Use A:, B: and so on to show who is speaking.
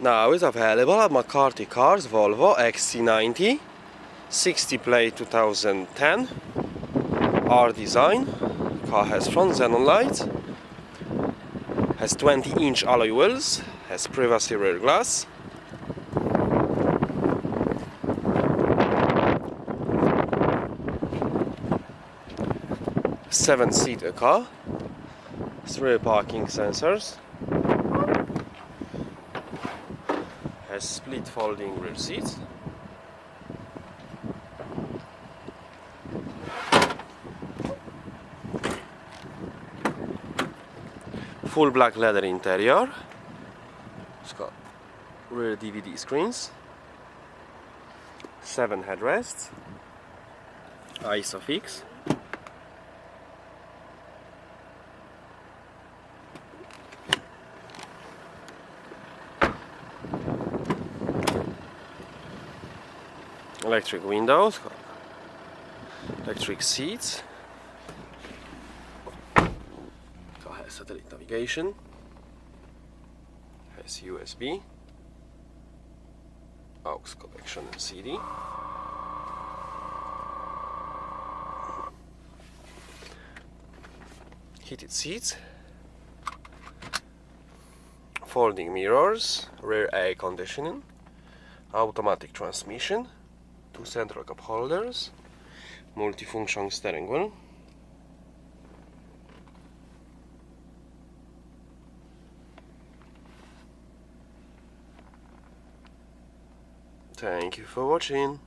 A: Now is available at McCarthy Cars Volvo XC90 60 plate 2010 R design. Car has front xenon lights, has 20-inch alloy wheels, has privacy rear glass, seven-seater car, 3 parking sensors, has split folding rear seats, full black leather interior. It's got rear DVD screens, 7 headrests, ISOFIX, electric windows, electric seats, car has satellite navigation, has USB, aux connection and CD, heated seats, folding mirrors, rear air conditioning, automatic transmission, 2 central cup holders, multifunction steering wheel, thank you for watching.